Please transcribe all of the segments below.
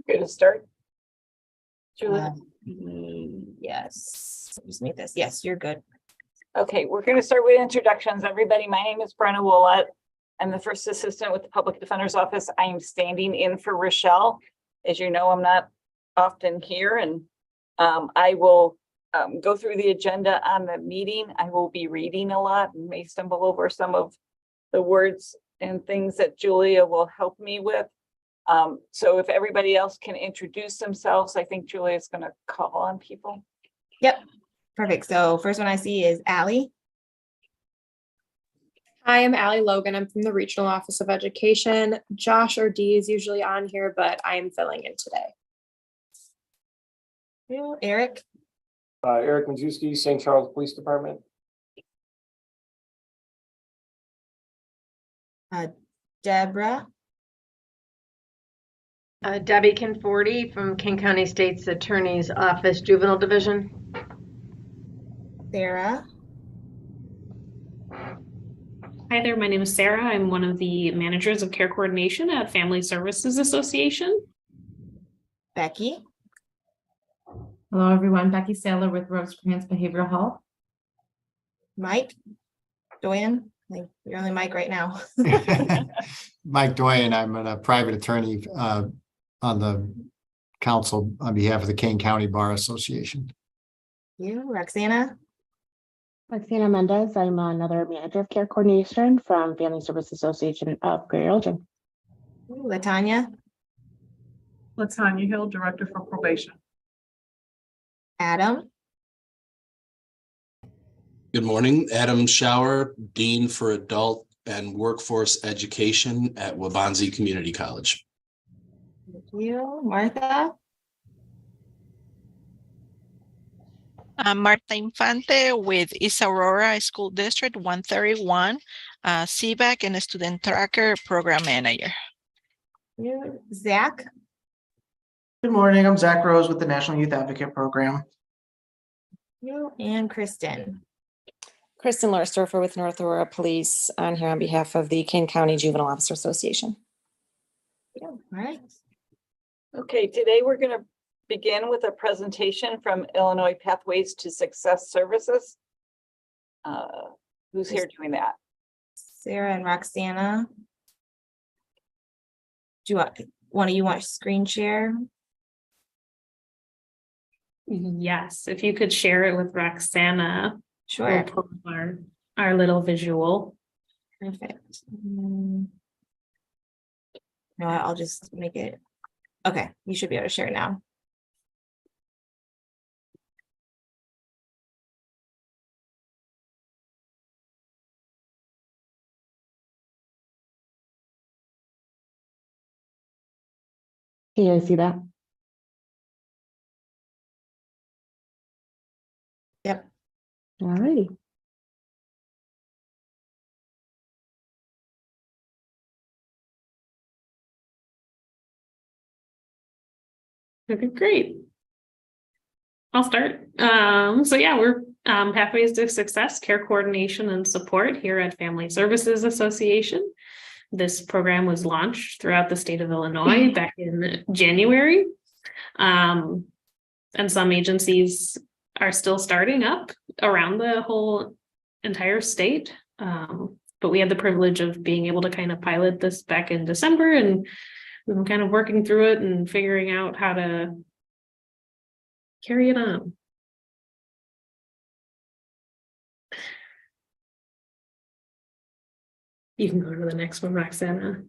Good to start. Julie. Yes. Just make this. Yes, you're good. Okay, we're going to start with introductions. Everybody, my name is Brenna Willett. I'm the first assistant with the Public Defender's Office. I am standing in for Rochelle. As you know, I'm not often here, and I will go through the agenda on the meeting. I will be reading a lot and may stumble over some of the words and things that Julia will help me with. So if everybody else can introduce themselves, I think Julia is going to call on people. Yep. Perfect. So first one I see is Allie. Hi, I'm Allie Logan. I'm from the Regional Office of Education. Josh or Dee is usually on here, but I am filling in today. Eric. Eric Mazewski, St. Charles Police Department. Deborah. Debbie Conforti from King County State's Attorney's Office, Juvenile Division. Sarah. Hi there, my name is Sarah. I'm one of the managers of care coordination at Family Services Association. Becky. Hello, everyone. Becky Saylor with Rosecrans Behavioral Health. Mike. Joanne. You're only Mike right now. Mike Doyen, I'm a private attorney on the council on behalf of the Kane County Bar Association. You, Roxana. Roxana Mendez, I'm another manager of care coordination from Family Service Association of Greater Elgin. Latanya. Latanya Hill, Director for Probation. Adam. Good morning, Adam Shower, Dean for Adult and Workforce Education at Waubonsie Community College. Thank you. Martha. I'm Marta Infante with East Aurora School District 131, CBAC and a Student Tracker Program Manager. You, Zach. Good morning. I'm Zach Rose with the National Youth Advocate Program. You and Kristen. Kristen Lorsdorfer with North Aurora Police on here on behalf of the Kane County Juvenile Officer Association. Yeah, all right. Okay, today we're going to begin with a presentation from Illinois Pathways to Success Services. Who's here doing that? Sarah and Roxana. Do you want one of you want screen share? Yes, if you could share it with Roxana. Sure. We'll post our little visual. Perfect. No, I'll just make it. Okay, you should be able to share it now. Can you guys see that? Yep. All righty. Okay, great. I'll start. So yeah, we're Pathways to Success, Care Coordination and Support here at Family Services Association. This program was launched throughout the state of Illinois back in January. And some agencies are still starting up around the whole entire state. But we had the privilege of being able to kind of pilot this back in December, and we've been kind of working through it and figuring out how to carry it on. You can go to the next one, Roxana.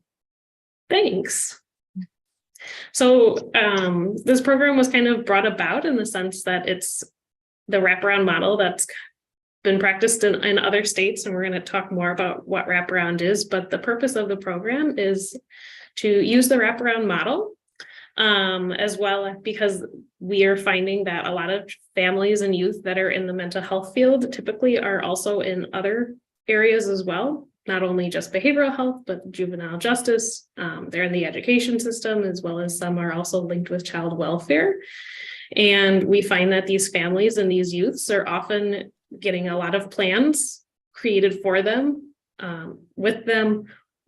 Thanks. So this program was kind of brought about in the sense that it's the wraparound model that's been practiced in other states, and we're going to talk more about what wraparound is, but the purpose of the program is to use the wraparound model as well, because we are finding that a lot of families and youth that are in the mental health field typically are also in other areas as well, not only just behavioral health, but juvenile justice. They're in the education system, as well as some are also linked with child welfare. And we find that these families and these youths are often getting a lot of plans created for them, with them,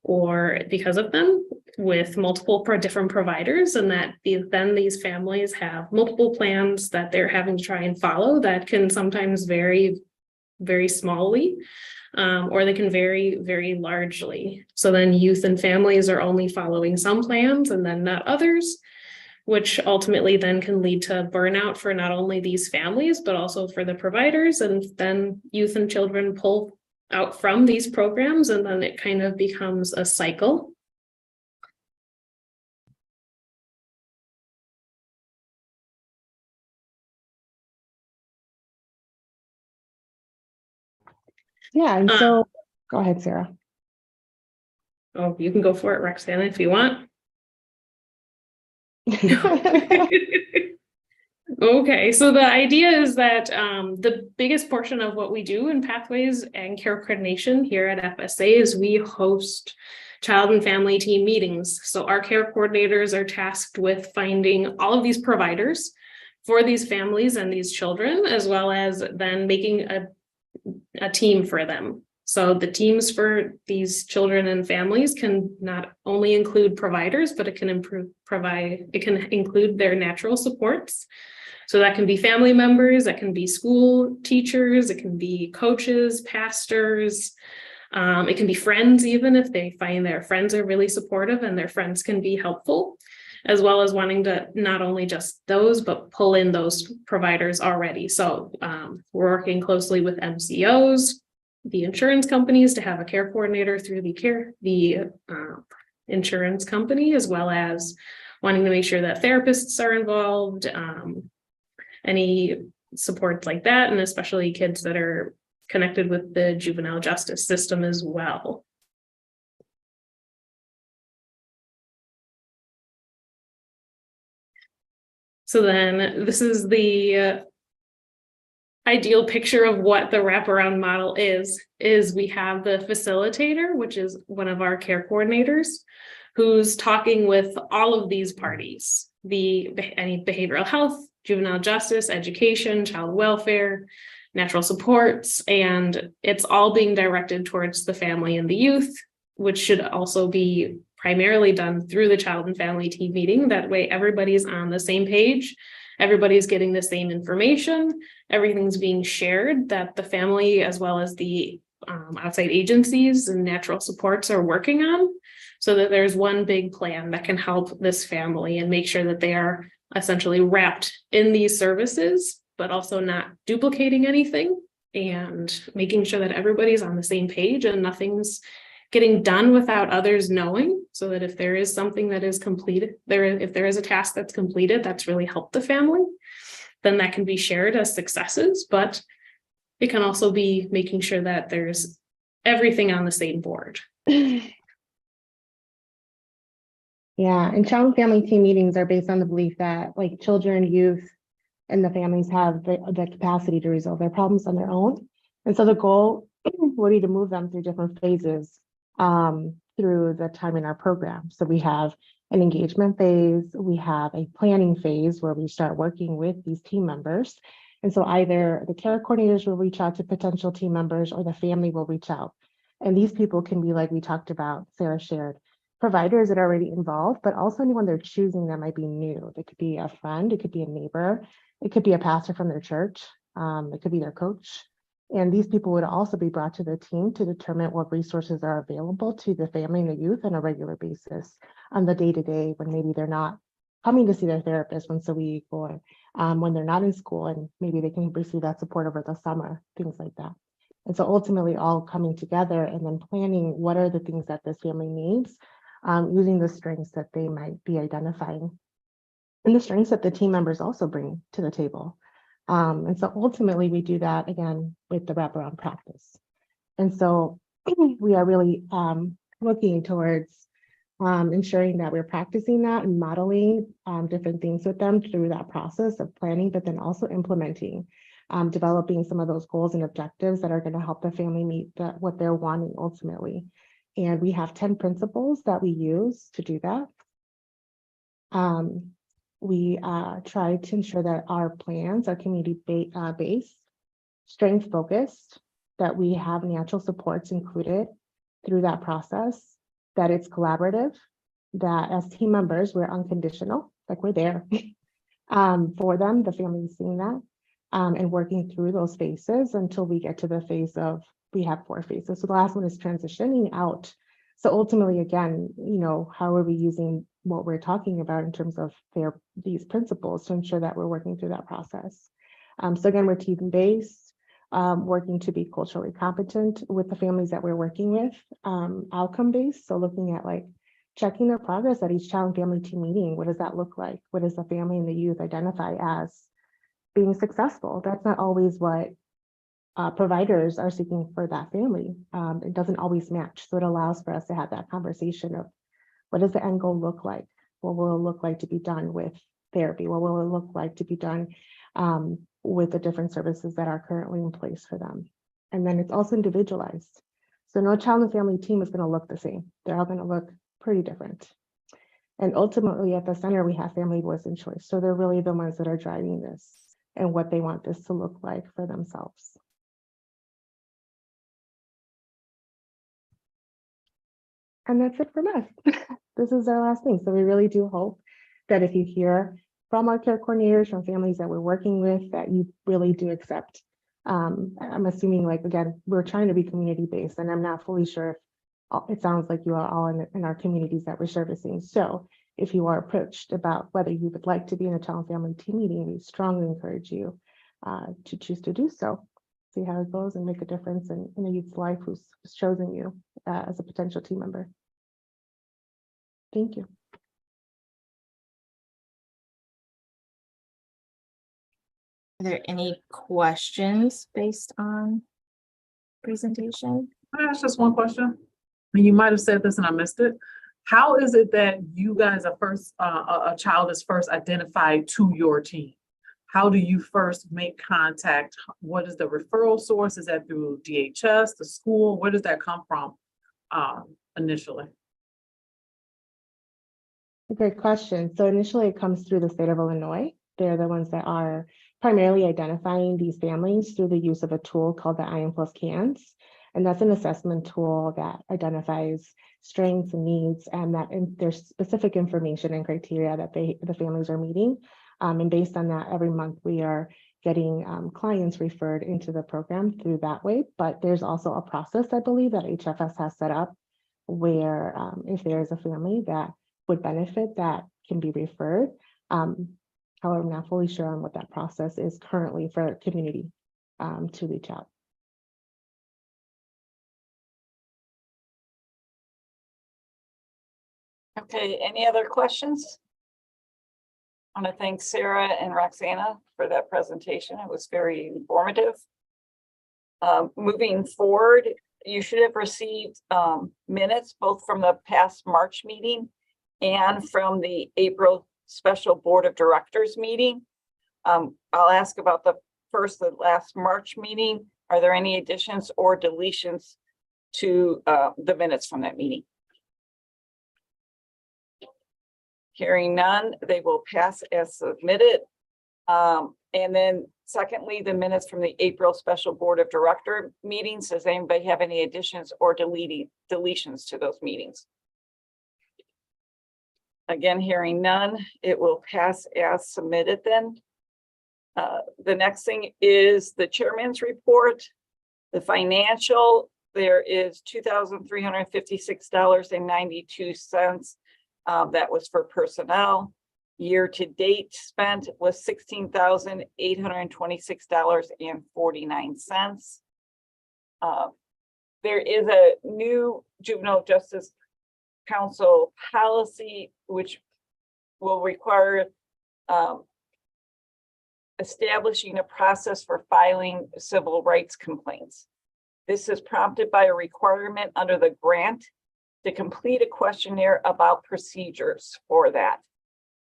or because of them with multiple different providers, and that then these families have multiple plans that they're having to try and follow that can sometimes vary very smallly, or they can vary very largely. So then youth and families are only following some plans and then not others, which ultimately then can lead to burnout for not only these families, but also for the providers. And then youth and children pull out from these programs, and then it kind of becomes a cycle. Yeah, and so go ahead, Sarah. Oh, you can go for it, Roxana, if you want. Okay, so the idea is that the biggest portion of what we do in Pathways and Care Coordination here at FSA is we host child and family team meetings. So our care coordinators are tasked with finding all of these providers for these families and these children, as well as then making a team for them. So the teams for these children and families can not only include providers, but it can include their natural supports. So that can be family members, that can be school teachers, it can be coaches, pastors, it can be friends, even if they find their friends are really supportive and their friends can be helpful, as well as wanting to not only just those, but pull in those providers already. So we're working closely with MCOs, the insurance companies to have a care coordinator through the insurance company, as well as wanting to make sure that therapists are involved, any supports like that, and especially kids that are connected with the juvenile justice system as well. So then this is the ideal picture of what the wraparound model is we have the facilitator, which is one of our care coordinators, who's talking with all of these parties, any behavioral health, juvenile justice, education, child welfare, natural supports, and it's all being directed towards the family and the youth, which should also be primarily done through the child and family team meeting. That way everybody's on the same page, everybody's getting the same information, everything's being shared, that the family as well as the outside agencies and natural supports are working on, so that there's one big plan that can help this family and make sure that they are essentially wrapped in these services, but also not duplicating anything, and making sure that everybody's on the same page and nothing's getting done without others knowing, so that if there is something that is completed, if there is a task that's completed that's really helped the family, then that can be shared as successes, but it can also be making sure that there's everything on the same board. Yeah, and child and family team meetings are based on the belief that like children, youth, and the families have the capacity to resolve their problems on their own. And so the goal would be to move them through different phases through the time in our program. So we have an engagement phase, we have a planning phase where we start working with these team members. And so either the care coordinators will reach out to potential team members or the family will reach out. And these people can be, like we talked about, Sarah shared, providers that are already involved, but also anyone they're choosing that might be new. It could be a friend, it could be a neighbor, it could be a pastor from their church, it could be their coach. And these people would also be brought to the team to determine what resources are available to the family and the youth on a regular basis on the day-to-day when maybe they're not coming to see their therapist once a week, or when they're not in school and maybe they can receive that support over the summer, things like that. And so ultimately all coming together and then planning what are the things that this family needs, using the strengths that they might be identifying and the strengths that the team members also bring to the table. And so ultimately we do that again with the wraparound practice. And so we are really looking towards ensuring that we're practicing that and modeling different things with them through that process of planning, but then also implementing, developing some of those goals and objectives that are going to help the family meet what they're wanting ultimately. And we have 10 principles that we use to do that. We try to ensure that our plans are community-based, strength-focused, that we have natural supports included through that process, that it's collaborative, that as team members, we're unconditional, like we're there for them, the family is seeing that, and working through those phases until we get to the phase of, we have 4 phases. So the last one is transitioning out. So ultimately, again, you know, how are we using what we're talking about in terms of these principles to ensure that we're working through that process? So again, we're team-based, working to be culturally competent with the families that we're working with, outcome-based. So looking at like checking their progress at each child and family team meeting. What does that look like? What does the family and the youth identify as being successful? That's not always what providers are seeking for that family. It doesn't always match. So it allows for us to have that conversation of what does the end goal look like? What will it look like to be done with therapy? What will it look like to be done with the different services that are currently in place for them? And then it's also individualized. So no child and family team is going to look the same. They're all going to look pretty different. And ultimately at the center, we have family voice and choice. So they're really the ones that are driving this and what they want this to look like for themselves. And that's it from us. This is our last thing. So we really do hope that if you hear from our care coordinators, from families that we're working with, that you really do accept. I'm assuming, like, again, we're trying to be community-based, and I'm not fully sure if it sounds like you are all in our communities that we're servicing. So if you are approached about whether you would like to be in a child and family team meeting, we strongly encourage you to choose to do so. See how it goes and make a difference in a youth's life who's chosen you as a potential team member. Thank you. Are there any questions based on presentation? Can I ask just one question? And you might have said this and I missed it. How is it that you guys are first, a child is first identified to your team? How do you first make contact? What is the referral source? Is that through DHS, the school? Where does that come from initially? A great question. So initially it comes through the state of Illinois. They're the ones that are primarily identifying these families through the use of a tool called the IM plus CANS. And that's an assessment tool that identifies strengths and needs, and that there's specific information and criteria that the families are meeting. And based on that, every month we are getting clients referred into the program through that way. But there's also a process, I believe, that HFS has set up where if there is a family that would benefit, that can be referred. However, I'm not fully sure on what that process is currently for community to reach out. Okay, any other questions? I want to thank Sarah and Roxana for that presentation. It was very informative. Moving forward, you should have received minutes both from the past March meeting and from the April special Board of Directors meeting. I'll ask about the last March meeting. Are there any additions or deletions to the minutes from that meeting? Hearing none, they will pass as submitted. And then secondly, the minutes from the April special Board of Director meetings. Does anybody have any additions or deletions to those meetings? Again, hearing none, it will pass as submitted then. The next thing is the chairman's report. The financial, there is $2,356.92. That was for personnel. Year to date spent was $16,826.49. There is a new Juvenile Justice Council policy which will require establishing a process for filing civil rights complaints. This is prompted by a requirement under the grant to complete a questionnaire about procedures for that.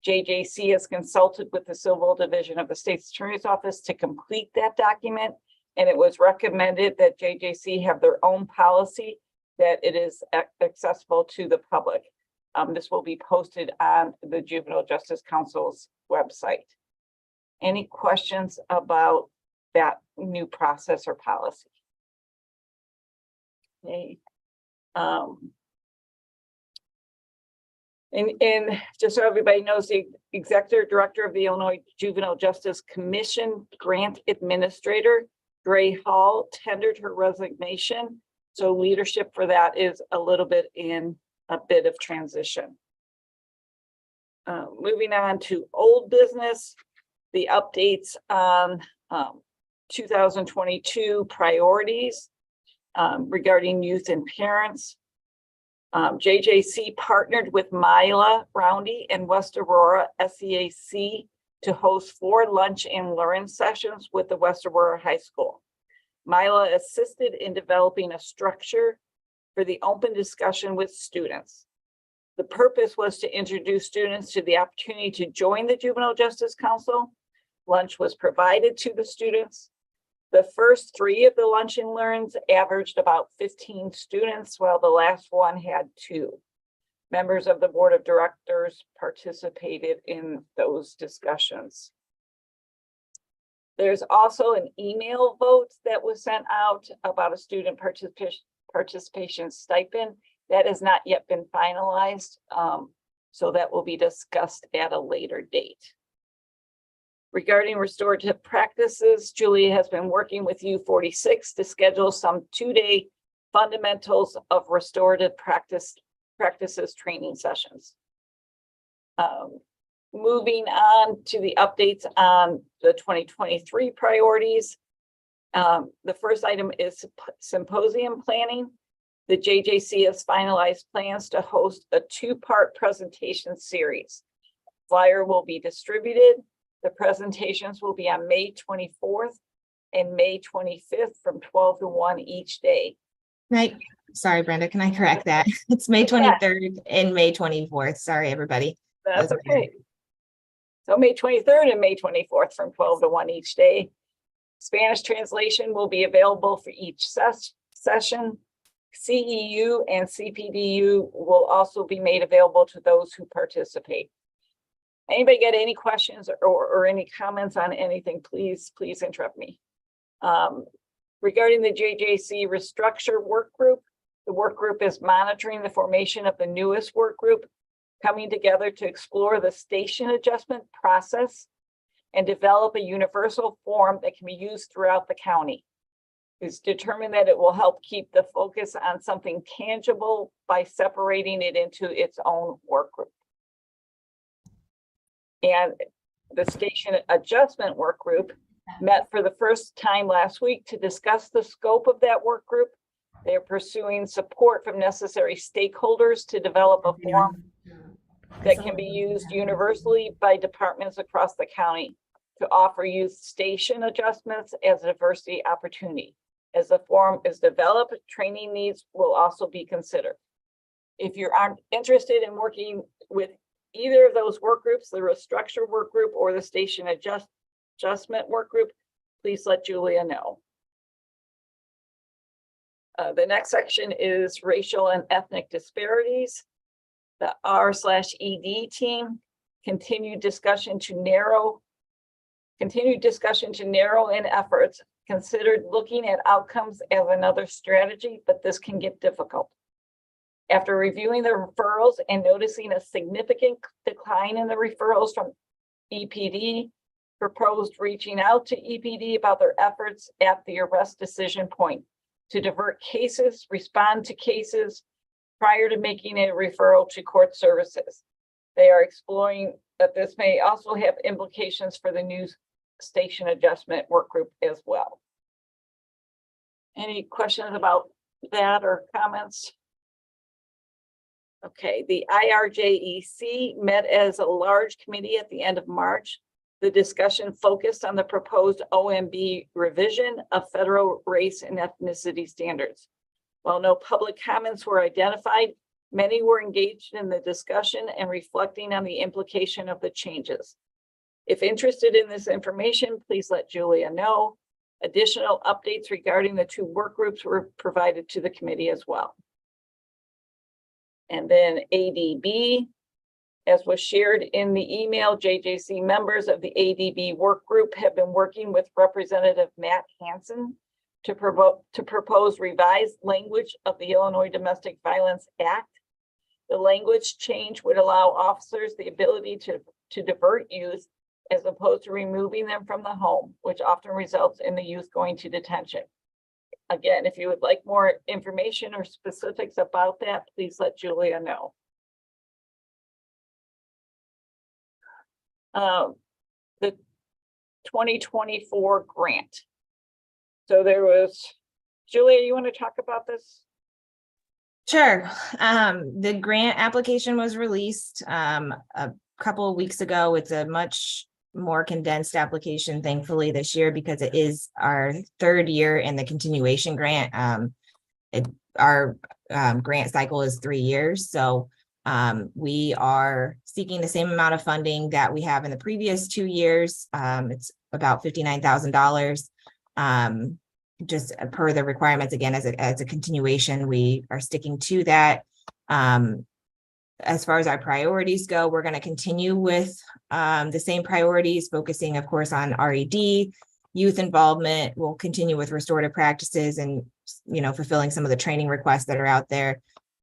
JJC has consulted with the Civil Division of the State's Attorney's Office to complete that document, and it was recommended that JJC have their own policy that it is accessible to the public. This will be posted on the Juvenile Justice Council's website. Any questions about that new process or policy? Okay. And just so everybody knows, the executive director of the Illinois Juvenile Justice Commission grant administrator, Gray Hall, tendered her resignation. So leadership for that is a little bit in a bit of transition. Moving on to old business, the updates on 2022 priorities regarding youth and parents. JJC partnered with Mila Roundy and West Aurora SEAC to host 4 lunch and learn sessions with the West Aurora High School. Mila assisted in developing a structure for the open discussion with students. The purpose was to introduce students to the opportunity to join the Juvenile Justice Council. Lunch was provided to the students. The first 3 of the lunch and learns averaged about 15 students, while the last one had 2. Members of the board of directors participated in those discussions. There's also an email vote that was sent out about a student participation stipend that has not yet been finalized. So that will be discussed at a later date. Regarding restorative practices, Julia has been working with U46 to schedule some 2-day fundamentals of restorative practices training sessions. Moving on to the updates on the 2023 priorities. The first item is symposium planning. The JJC has finalized plans to host a 2-part presentation series. Flyer will be distributed. The presentations will be on May 24th and May 25th from 12 to 1 each day. Sorry, Brenda, can I correct that? It's May 23rd and May 24th. Sorry, everybody. That's okay. So May 23rd and May 24th from 12 to 1 each day. Spanish translation will be available for each session. CEU and CPDU will also be made available to those who participate. Anybody got any questions or any comments on anything, please interrupt me. Regarding the JJC restructure work group, the work group is monitoring the formation of the newest work group, coming together to explore the station adjustment process and develop a universal form that can be used throughout the county. It's determined that it will help keep the focus on something tangible by separating it into its own work group. And the station adjustment work group met for the first time last week to discuss the scope of that work group. They are pursuing support from necessary stakeholders to develop a form that can be used universally by departments across the county to offer youth station adjustments as a diversity opportunity. As the form is developed, training needs will also be considered. If you aren't interested in working with either of those work groups, the restructure work group or the station adjustment work group, please let Julia know. The next section is racial and ethnic disparities. The R/ED team continued discussion to narrow in efforts, considered looking at outcomes as another strategy, but this can get difficult. After reviewing the referrals and noticing a significant decline in the referrals from EPD, proposed reaching out to EPD about their efforts at the arrest decision point to divert cases, respond to cases prior to making a referral to court services. They are exploring that this may also have implications for the new station adjustment work group as well. Any questions about that or comments? Okay, the IRJEC met as a large committee at the end of March. The discussion focused on the proposed OMB revision of federal race and ethnicity standards. While no public comments were identified, many were engaged in the discussion and reflecting on the implication of the changes. If interested in this information, please let Julia know. Additional updates regarding the 2 work groups were provided to the committee as well. And then ADB, as was shared in the email, JJC members of the ADB work group have been working with Representative Matt Hansen to propose revised language of the Illinois Domestic Violence Act. The language change would allow officers the ability to divert youth as opposed to removing them from the home, which often results in the youth going to detention. Again, if you would like more information or specifics about that, please let Julia know. The 2024 grant. So there was, Julia, you want to talk about this? Sure. The grant application was released a couple of weeks ago. It's a much more condensed application, thankfully, this year because it is our third year in the continuation grant. Our grant cycle is 3 years. So we are seeking the same amount of funding that we have in the previous 2 years. It's about $59,000. Just per the requirements, again, as a continuation, we are sticking to that. As far as our priorities go, we're going to continue with the same priorities, focusing, of course, on RED, youth involvement. We'll continue with restorative practices and, fulfilling some of the training requests that are out there.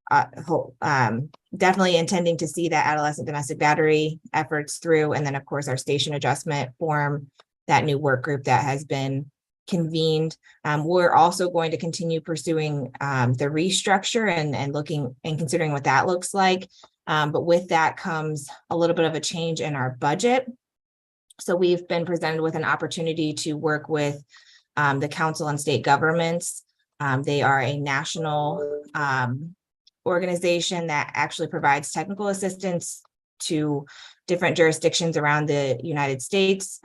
Definitely intending to see that adolescent domestic battery efforts through. And then, of course, our station adjustment forum, that new work group that has been convened. We're also going to continue pursuing the restructure and looking and considering what that looks like. But with that comes a little bit of a change in our budget. So we've been presented with an opportunity to work with the council and state governments. They are a national organization that actually provides technical assistance to different jurisdictions around the United States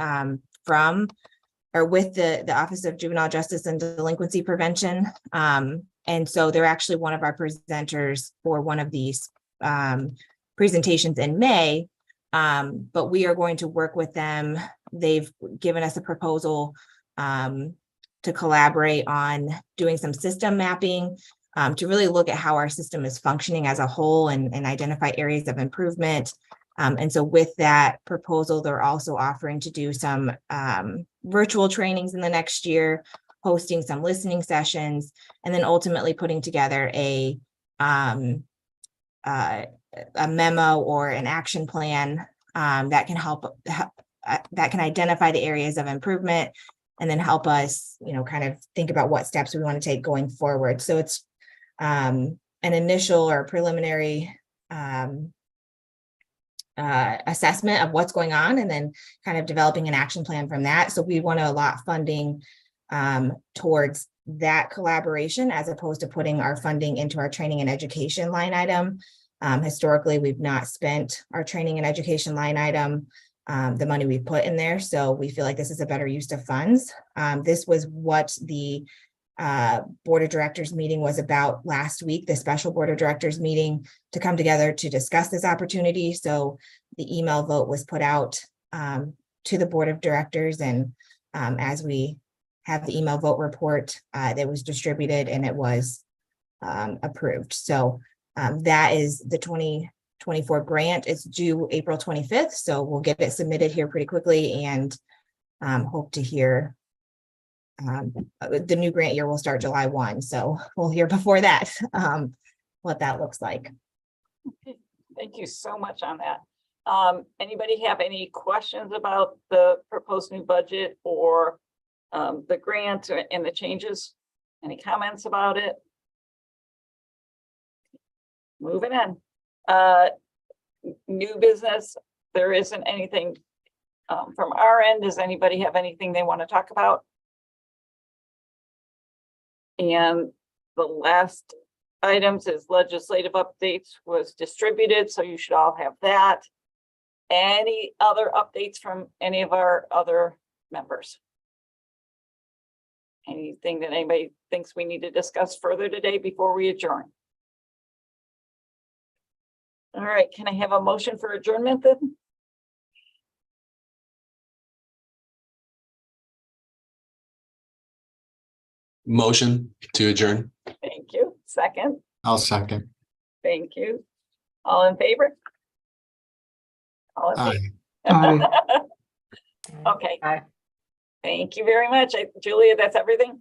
with the Office of Juvenile Justice and Delinquency Prevention. And so they're actually one of our presenters for one of these presentations in May, but we are going to work with them. They've given us a proposal to collaborate on doing some system mapping to really look at how our system is functioning as a whole and identify areas of improvement. And so with that proposal, they're also offering to do some virtual trainings in the next year, hosting some listening sessions, and then ultimately putting together a memo or an action plan that can help, that can identify the areas of improvement and then help us, kind of think about what steps we want to take going forward. So it's an initial or preliminary assessment of what's going on and then kind of developing an action plan from that. So we want to allot funding towards that collaboration as opposed to putting our funding into our training and education line item. Historically, we've not spent our training and education line item, the money we put in there. So we feel like this is a better use of funds. This was what the board of directors meeting was about last week, the special board of directors meeting to come together to discuss this opportunity. So the email vote was put out to the board of directors, and as we have the email vote report that was distributed and it was approved. So that is the 2024 grant. It's due April 25th. So we'll get it submitted here pretty quickly and hope to hear. The new grant year will start July 1. So we'll hear before that what that looks like. Okay. Thank you so much on that. Anybody have any questions about the proposed new budget or the grant and the changes? Any comments about it? Moving on. New business. There isn't anything from our end. Does anybody have anything they want to talk about? And the last items is legislative updates was distributed, so you should all have that. Any other updates from any of our other members? Anything that anybody thinks we need to discuss further today before we adjourn? All right, can I have a motion for adjournment then? Motion to adjourn. Thank you. Second. I'll second. Thank you. All in favor? All in Aye. favor? Okay. Aye. Thank you very much. Julia, that's everything?